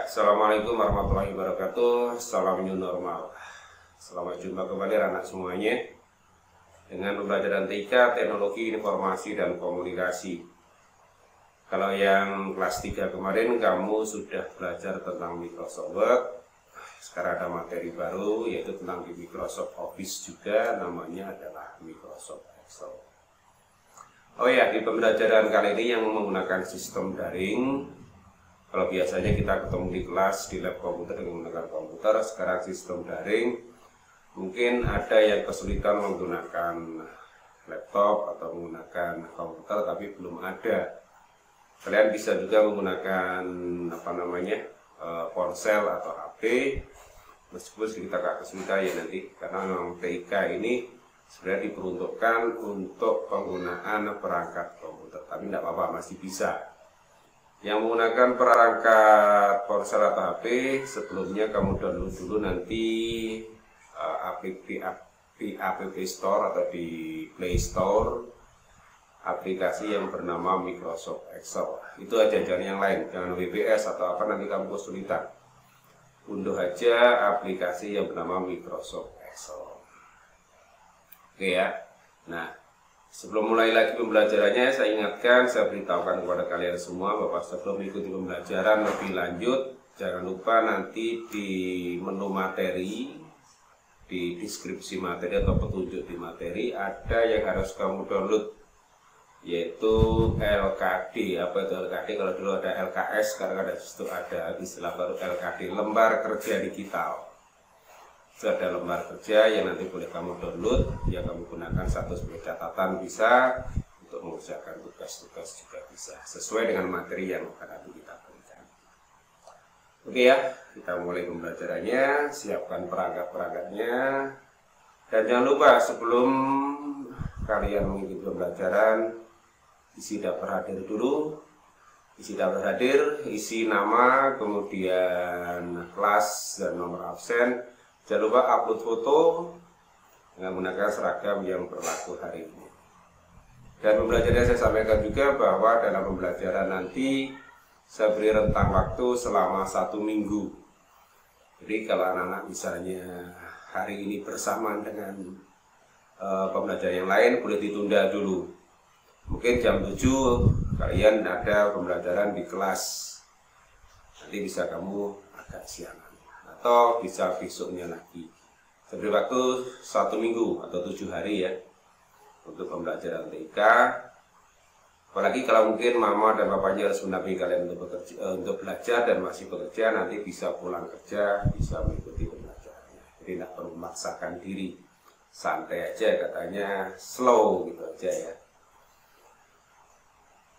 Assalamualaikum warahmatullahi wabarakatuh. Salam new normal. Selamat jumpa kembali anak semuanya dengan pembelajaran TIK, Teknologi Informasi dan Komunikasi. Kalau yang kelas 3 kemarin kamu sudah belajar tentang Microsoft Word. Sekarang ada materi baru yaitu tentang di Microsoft Office juga, namanya adalah Microsoft Excel. Oh ya, di pembelajaran kali ini yang menggunakan sistem daring. Kalau biasanya kita ketemu di kelas, di lab komputer dengan menggunakan komputer, sekarang sistem daring. Mungkin ada yang kesulitan menggunakan laptop atau menggunakan komputer, tapi belum ada. Kalian bisa juga menggunakan ponsel atau HP, meskipun kita agak kesulitan ya nanti, karena memang TIK ini sebenarnya diperuntukkan untuk penggunaan perangkat komputer, tapi tidak apa-apa, masih bisa. Yang menggunakan perangkat ponsel atau HP, sebelumnya kamu download dulu nanti di App Store atau di Play Store aplikasi yang bernama Microsoft Excel. Itu aja, jangan yang lain, jangan WBS atau apa, nanti kamu kesulitan. Unduh aja aplikasi yang bernama Microsoft Excel. Oke ya. Nah, sebelum mulai lagi pembelajarannya, saya ingatkan, saya beritahukan kepada kalian semua bahwa sebelum mengikuti pembelajaran lebih lanjut, jangan lupa nanti di menu materi, di deskripsi materi atau petunjuk di materi, ada yang harus kamu download, yaitu LKD. Apa itu LKD? Kalau dulu ada LKS, sekarang ada istilah baru LKD, lembar kerja digital. Ada lembar kerja yang nanti boleh kamu download, yang kamu gunakan satu sebagai catatan bisa, untuk mengerjakan tugas-tugas juga bisa, sesuai dengan materi yang akan nanti kita berikan. Oke ya, kita mulai pembelajarannya, siapkan perangkat-perangkatnya, dan jangan lupa sebelum kalian mengikuti pembelajaran, isi daftar hadir dulu. Isi daftar hadir, isi nama, kemudian kelas dan nomor absen. Jangan lupa upload foto dengan menggunakan seragam yang berlaku hari ini. Dan pembelajarannya saya sampaikan juga bahwa dalam pembelajaran nanti saya beri rentang waktu selama 1 minggu. Jadi kalau anak-anak misalnya hari ini bersamaan dengan pembelajaran yang lain, boleh ditunda dulu. Mungkin jam 7 kalian ada pembelajaran di kelas, nanti bisa kamu agak siangan, atau bisa besoknya lagi. Saya beri waktu 1 minggu atau 7 hari ya untuk pembelajaran TIK. Apalagi kalau mungkin mama dan bapaknya harus mendampingi kalian untuk belajar dan masih bekerja, nanti bisa pulang kerja, bisa mengikuti pembelajarannya. Jadi tidak perlu memaksakan diri, santai aja, katanya slow gitu aja ya.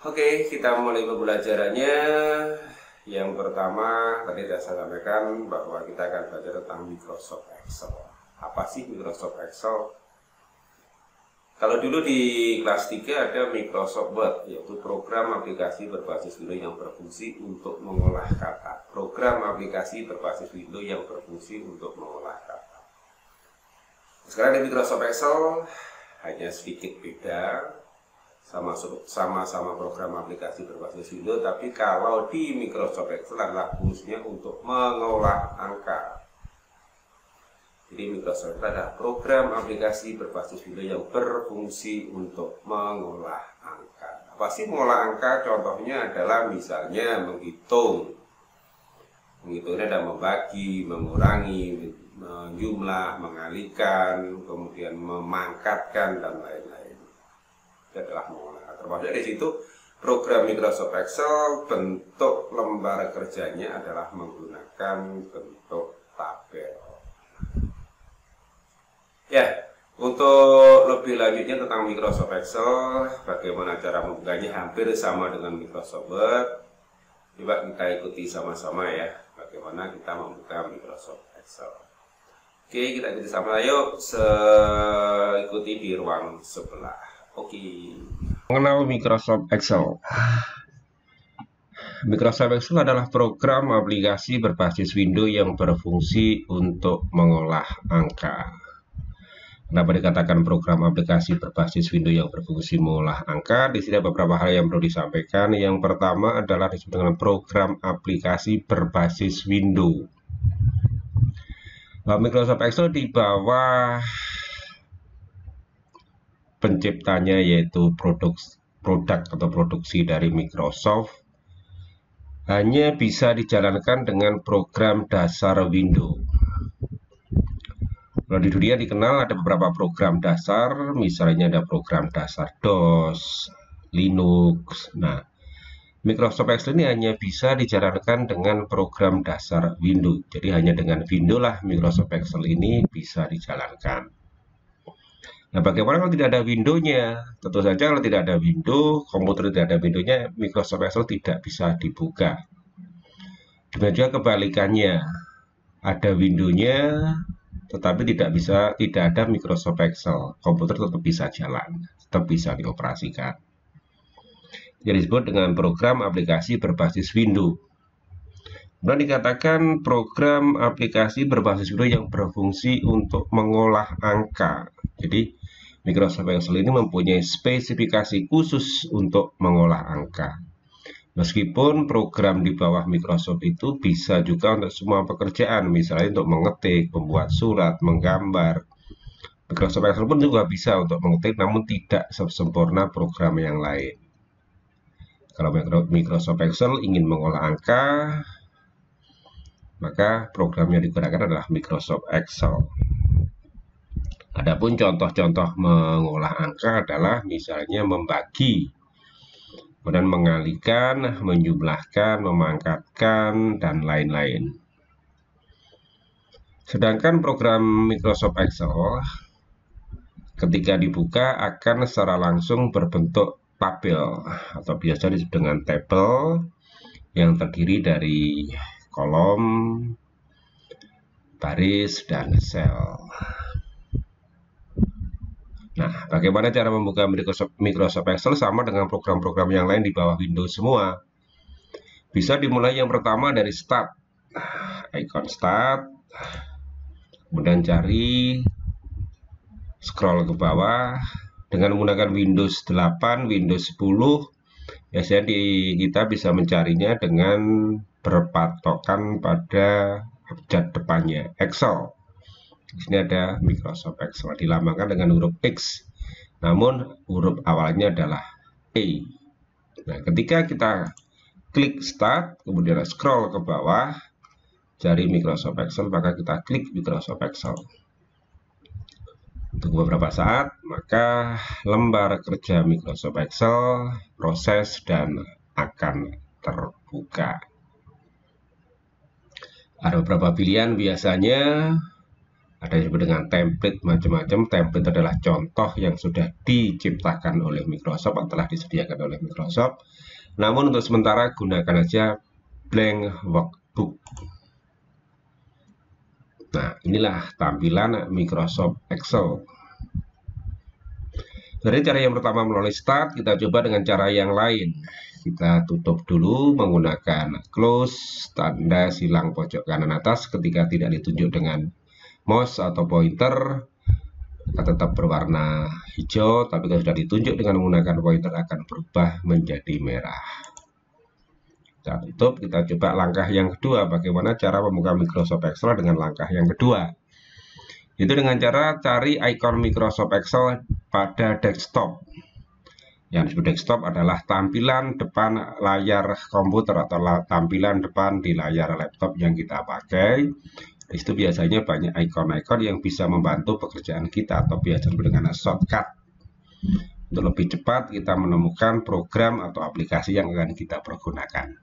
Oke, kita mulai pembelajarannya. Yang pertama, tadi saya sampaikan bahwa kita akan belajar tentang Microsoft Excel. Apa sih Microsoft Excel? Kalau dulu di kelas 3 ada Microsoft Word, yaitu program aplikasi berbasis Windows yang berfungsi untuk mengolah kata. Program aplikasi berbasis Windows yang berfungsi untuk mengolah kata. Sekarang di Microsoft Excel hanya sedikit beda. Sama-sama program aplikasi berbasis Windows, tapi kalau di Microsoft Excel adalah fungsinya untuk mengolah angka. Jadi Microsoft Excel adalah program aplikasi berbasis Windows yang berfungsi untuk mengolah angka. Apa sih mengolah angka? Contohnya adalah misalnya menghitung. Menghitungnya ada membagi, mengurangi, menjumlah, mengalihkan, kemudian memangkatkan, dan lain-lain. Adalah mengolah. Termasuk dari situ program Microsoft Excel, bentuk lembar kerjanya adalah menggunakan bentuk tabel. Ya, untuk lebih lanjutnya tentang Microsoft Excel, bagaimana cara membukanya, hampir sama dengan Microsoft Word. Coba kita ikuti sama-sama ya, bagaimana kita membuka Microsoft Excel. Oke, kita ikuti sama. Ayo, ikuti di ruang sebelah. Oke. Mengenal Microsoft Excel. Microsoft Excel adalah program aplikasi berbasis Windows yang berfungsi untuk mengolah angka. Kenapa dikatakan program aplikasi berbasis Windows yang berfungsi mengolah angka? Di sini ada beberapa hal yang perlu disampaikan. Yang pertama adalah disebut dengan program aplikasi berbasis Windows. Microsoft Excel di bawah penciptanya yaitu produk atau produksi dari Microsoft hanya bisa dijalankan dengan program dasar Windows. Kalau di dunia dikenal ada beberapa program dasar, misalnya ada program dasar DOS, Linux. Nah, Microsoft Excel ini hanya bisa dijalankan dengan program dasar Windows. Jadi hanya dengan Windows lah Microsoft Excel ini bisa dijalankan. Nah, bagaimana kalau tidak ada Windows-nya? Tentu saja kalau tidak ada Windows, komputer tidak ada Windows-nya, Microsoft Excel tidak bisa dibuka. Demikian juga kebalikannya, ada Windows-nya, tetapi tidak ada Microsoft Excel, komputer tetap bisa jalan, tetap bisa dioperasikan. Jadi disebut dengan program aplikasi berbasis Windows. Kemudian dikatakan program aplikasi berbasis Windows yang berfungsi untuk mengolah angka. Jadi Microsoft Excel ini mempunyai spesifikasi khusus untuk mengolah angka. Meskipun program di bawah Microsoft itu bisa juga untuk semua pekerjaan, misalnya untuk mengetik, membuat surat, menggambar. Microsoft Excel pun juga bisa untuk mengetik, namun tidak sempurna program yang lain. Kalau Microsoft Excel ingin mengolah angka, maka program yang digunakan adalah Microsoft Excel. Adapun contoh-contoh mengolah angka adalah misalnya membagi, kemudian mengalihkan, menjumlahkan, memangkatkan, dan lain-lain. Sedangkan program Microsoft Excel ketika dibuka akan secara langsung berbentuk tabel atau biasa disebut dengan tabel yang terdiri dari kolom, baris, dan sel. Nah, bagaimana cara membuka Microsoft Excel? Sama dengan program-program yang lain di bawah Windows semua. Bisa dimulai yang pertama dari Start, icon Start, kemudian cari, scroll ke bawah, dengan menggunakan Windows 8, Windows 10, biasanya kita bisa mencarinya dengan berpatokan pada abjad depannya, Excel. Di sini ada Microsoft Excel, dilambangkan dengan huruf X, namun huruf awalnya adalah E. Nah, ketika kita klik Start, kemudian scroll ke bawah, cari Microsoft Excel, maka kita klik Microsoft Excel. Tunggu beberapa saat, maka lembar kerja Microsoft Excel proses dan akan terbuka. Ada beberapa pilihan, biasanya ada yang disebut dengan template macam-macam. Template adalah contoh yang sudah diciptakan oleh Microsoft atau telah disediakan oleh Microsoft. Namun untuk sementara gunakan aja blank workbook. Nah, inilah tampilan Microsoft Excel. Dari cara yang pertama melalui Start, kita coba dengan cara yang lain. Kita tutup dulu menggunakan close, tanda silang pojok kanan atas ketika tidak ditunjuk dengan mouse atau pointer akan tetap berwarna hijau, tapi kalau sudah ditunjuk dengan menggunakan pointer akan berubah menjadi merah. Kita tutup, kita coba langkah yang kedua. Bagaimana cara membuka Microsoft Excel dengan langkah yang kedua? Itu dengan cara cari ikon Microsoft Excel pada desktop. Yang disebut desktop adalah tampilan depan layar komputer atau tampilan depan di layar laptop yang kita pakai. Di situ biasanya banyak ikon-ikon yang bisa membantu pekerjaan kita atau biasa disebut dengan shortcut. Untuk lebih cepat kita menemukan program atau aplikasi yang akan kita pergunakan.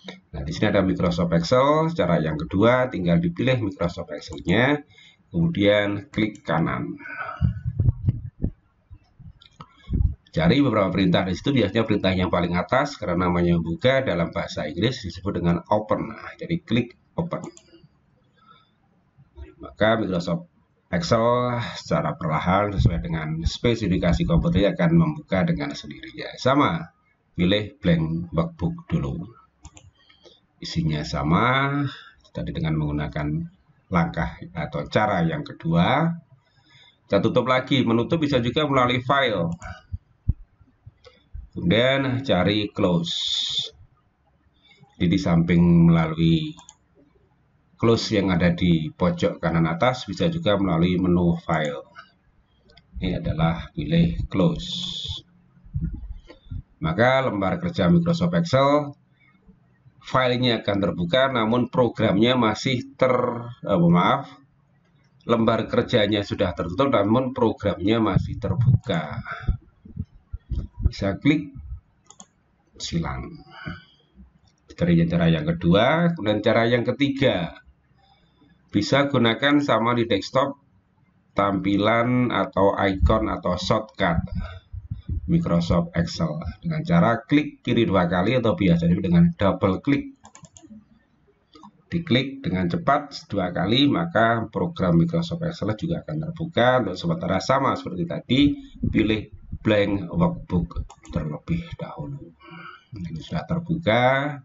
Nah, di sini ada Microsoft Excel. Cara yang kedua, tinggal dipilih Microsoft Excel-nya, kemudian klik kanan. Cari beberapa perintah di situ, biasanya perintah yang paling atas karena namanya buka dalam bahasa Inggris disebut dengan open. Nah, jadi klik open. Maka Microsoft Excel secara perlahan sesuai dengan spesifikasi komputer akan membuka dengan sendirinya. Sama, pilih blank workbook dulu. Isinya sama, tadi dengan menggunakan langkah atau cara yang kedua. Kita tutup lagi. Menutup bisa juga melalui file. Kemudian cari close. Jadi di samping melalui close yang ada di pojok kanan atas, bisa juga melalui menu file. Ini adalah pilih close. Maka lembar kerja Microsoft Excel filenya akan terbuka, namun programnya masih lembar kerjanya sudah tertutup, namun programnya masih terbuka. Bisa klik silang. Cara yang kedua. Kemudian cara yang ketiga, bisa gunakan sama di desktop tampilan atau icon atau shortcut Microsoft Excel dengan cara klik kiri 2 kali atau biasanya dengan double klik. Diklik dengan cepat 2 kali, maka program Microsoft Excel juga akan terbuka. Untuk sementara sama seperti tadi, pilih blank workbook terlebih dahulu. Ini sudah terbuka.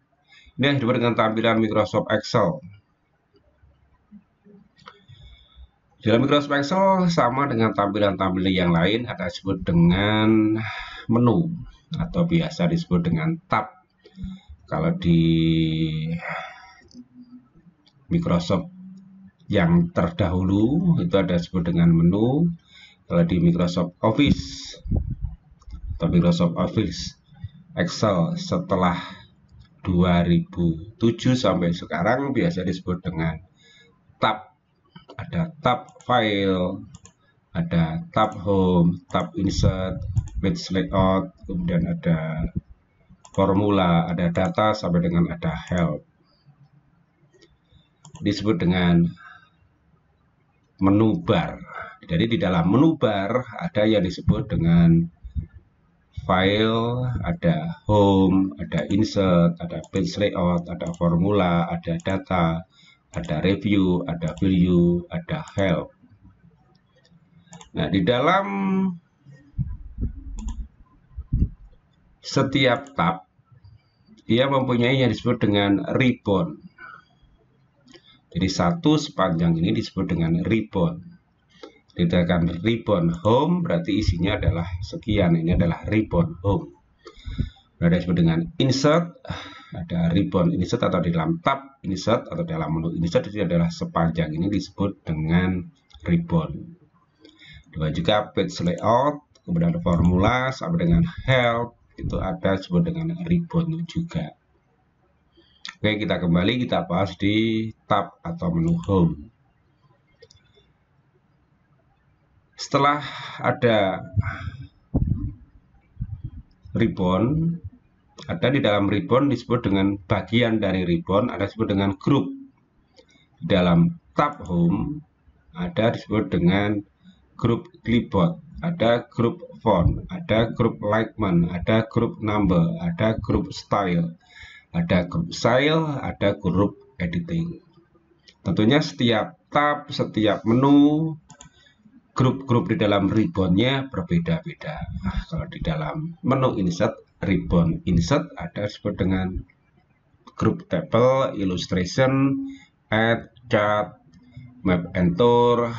Ini disebut dengan tampilan Microsoft Excel. Dalam Microsoft Excel sama dengan tampilan-tampilan yang lain, ada disebut dengan menu atau biasa disebut dengan tab. Kalau di Microsoft yang terdahulu itu ada disebut dengan menu. Kalau di Microsoft Office atau Microsoft Office Excel setelah 2007 sampai sekarang biasa disebut dengan tab. Ada tab file, ada tab home, tab insert, page layout, kemudian ada formula, ada data, sampai dengan ada help. Disebut dengan menu bar. Jadi di dalam menu bar ada yang disebut dengan file, ada home, ada insert, ada page layout, ada formula, ada data, ada review, ada value, ada help. Nah, di dalam setiap tab dia mempunyai yang disebut dengan ribbon. Jadi satu sepanjang ini disebut dengan ribbon. Kita akan ribbon home, berarti isinya adalah sekian. Ini adalah ribbon home. Ada disebut dengan insert, ada ribbon insert atau di dalam tab insert atau dalam menu insert itu adalah sepanjang ini disebut dengan ribbon. Dua juga page layout, kemudian ada formula sampai dengan help itu ada disebut dengan ribbon juga. Oke, kita kembali kita bahas di tab atau menu home. Setelah ada ribbon, ada di dalam ribbon disebut dengan bagian dari ribbon, ada disebut dengan grup. Di dalam tab home ada disebut dengan grup clipboard, ada grup font, ada grup alignment, ada grup number, ada grup style, ada grup style, ada grup editing. Tentunya setiap tab, setiap menu, grup-grup di dalam ribbonnya berbeda-beda. Nah, kalau di dalam menu insert, ribbon insert ada disebut dengan grup table, illustration, add, chart, map and tour,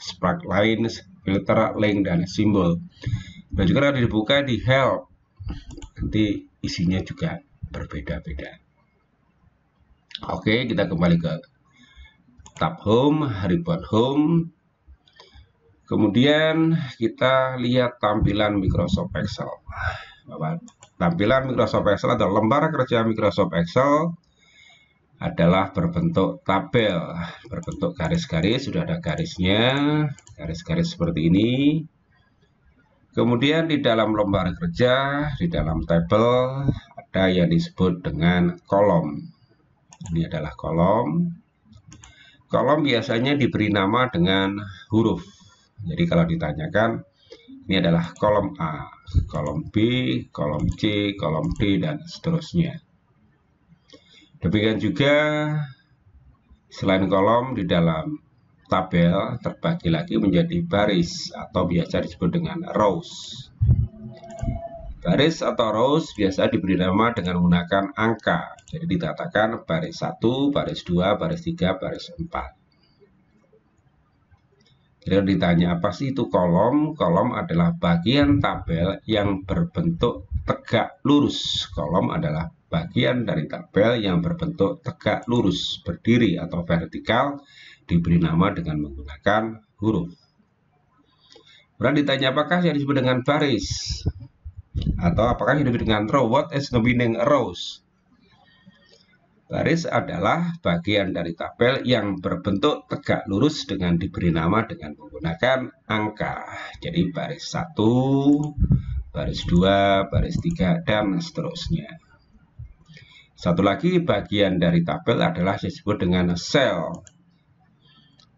spark lines, filter, link, dan simbol. Dan juga ada dibuka di help, nanti isinya juga berbeda-beda. Oke, kita kembali ke tab home, ribbon home. Kemudian kita lihat tampilan Microsoft Excel. Tampilan Microsoft Excel atau lembar kerja Microsoft Excel adalah berbentuk tabel, berbentuk garis-garis, sudah ada garisnya, garis-garis seperti ini. Kemudian di dalam lembar kerja, di dalam tabel ada yang disebut dengan kolom. Ini adalah kolom. Kolom biasanya diberi nama dengan huruf. Jadi kalau ditanyakan, ini adalah kolom A, kolom B, kolom C, kolom D, dan seterusnya. Demikian juga selain kolom di dalam tabel terbagi lagi menjadi baris atau biasa disebut dengan rows. Baris atau rows biasa diberi nama dengan menggunakan angka. Jadi dikatakan baris 1, baris 2, baris 3, baris 4. Jadi ditanya apa sih itu kolom? Kolom adalah bagian tabel yang berbentuk tegak lurus. Kolom adalah bagian dari tabel yang berbentuk tegak lurus, berdiri atau vertikal, diberi nama dengan menggunakan huruf. Kemudian ditanya apakah yang disebut dengan baris? Atau apakah yang disebut dengan row? What is the meaning rows? Baris adalah bagian dari tabel yang berbentuk tegak lurus dengan diberi nama dengan menggunakan angka. Jadi baris 1, baris 2, baris 3, dan seterusnya. Satu lagi bagian dari tabel adalah disebut dengan sel.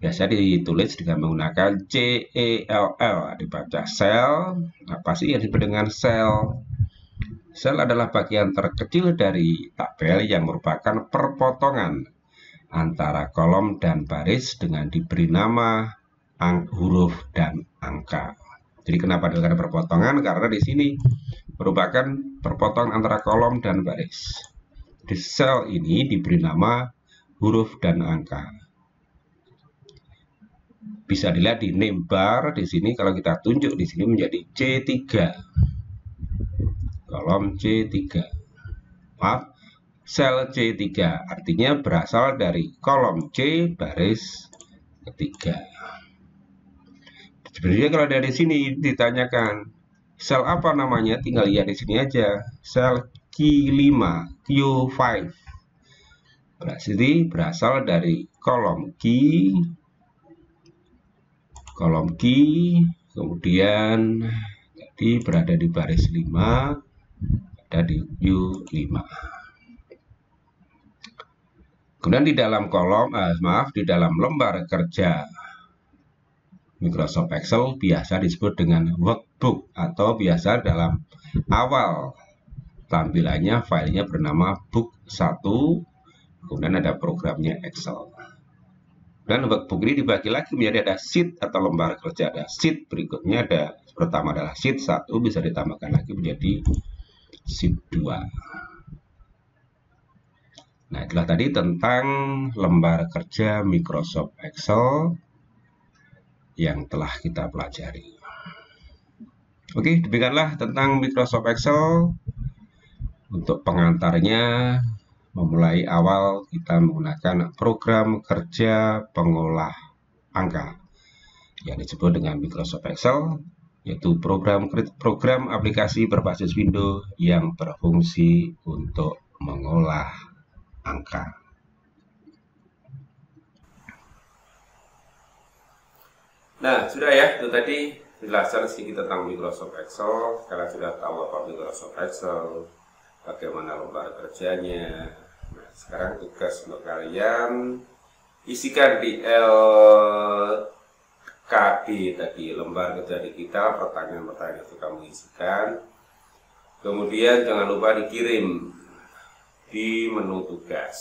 Biasa ditulis dengan menggunakan C-E-L-L, dibaca sel. Apa sih yang disebut dengan sel? Sel adalah bagian terkecil dari tabel yang merupakan perpotongan antara kolom dan baris dengan diberi nama huruf dan angka. Jadi kenapa dikatakan perpotongan? Karena di sini merupakan perpotongan antara kolom dan baris. Di sel ini diberi nama huruf dan angka. Bisa dilihat di name bar di sini, kalau kita tunjuk di sini menjadi C3. Kolom C3. Maaf, sel C3 artinya berasal dari kolom C baris ketiga. Sebenarnya kalau dari sini ditanyakan sel apa namanya, tinggal lihat di sini aja, sel Q5, Q5. Berarti berasal dari kolom Q, kemudian jadi berada di baris 5. Ada di U5. Kemudian di dalam di dalam lembar kerja Microsoft Excel biasa disebut dengan workbook, atau biasa dalam awal tampilannya filenya bernama book 1, kemudian ada programnya Excel. Dan workbook ini dibagi lagi menjadi ada sheet atau lembar kerja, ada sheet, berikutnya ada pertama adalah sheet 1, bisa ditambahkan lagi menjadi sheet 2. Nah, itulah tadi tentang lembar kerja Microsoft Excel yang telah kita pelajari. Oke, demikianlah tentang Microsoft Excel. Untuk pengantarnya, memulai awal kita menggunakan program kerja pengolah angka yang disebut dengan Microsoft Excel, yaitu program aplikasi berbasis Windows yang berfungsi untuk mengolah angka. Nah, sudah ya, itu tadi penjelasan sedikit tentang Microsoft Excel. Kalian sudah tahu apa Microsoft Excel, bagaimana lembar kerjanya. Nah, sekarang tugas untuk kalian isikan di KD tadi, lembar kerja digital, pertanyaan-pertanyaan itu kamu isikan. Kemudian jangan lupa dikirim di menu tugas.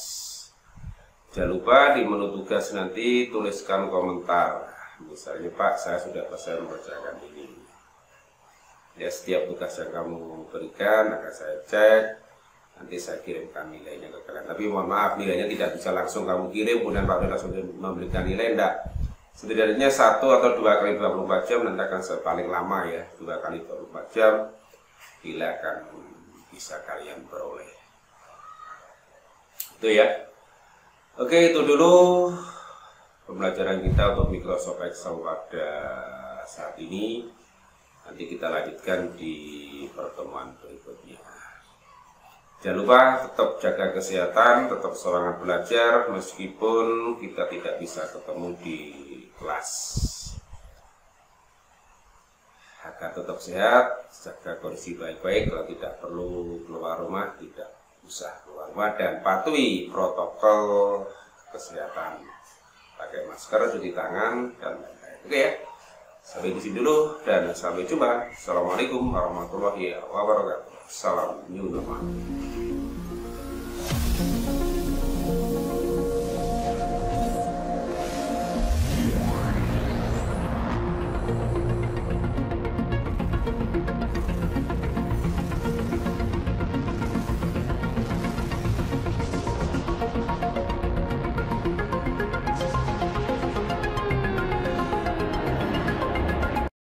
Jangan lupa di menu tugas nanti tuliskan komentar. Misalnya, Pak, saya sudah selesai mengerjakan ini. Ya, setiap tugas yang kamu berikan akan saya cek. Nanti saya kirimkan nilainya ke kalian. Tapi mohon maaf, nilainya tidak bisa langsung kamu kirim, kemudian Pak langsung memberikan nilai, enggak. Setidaknya 1 atau 2 kali 24 jam nanti akan paling lama ya, 2 kali 24 jam bila akan bisa kalian peroleh. Itu ya. Oke, itu dulu pembelajaran kita untuk Microsoft Excel pada saat ini. Nanti kita lanjutkan di pertemuan berikutnya. Jangan lupa tetap jaga kesehatan, tetap semangat belajar meskipun kita tidak bisa ketemu di kelas. Agar tetap sehat, jaga kondisi baik-baik, kalau tidak perlu keluar rumah tidak usah keluar rumah, dan patuhi protokol kesehatan, pakai masker, cuci tangan, dan lain-lain. Oke ya, sampai di sini dulu dan sampai jumpa. Assalamualaikum warahmatullahi wabarakatuh. Salam new normal.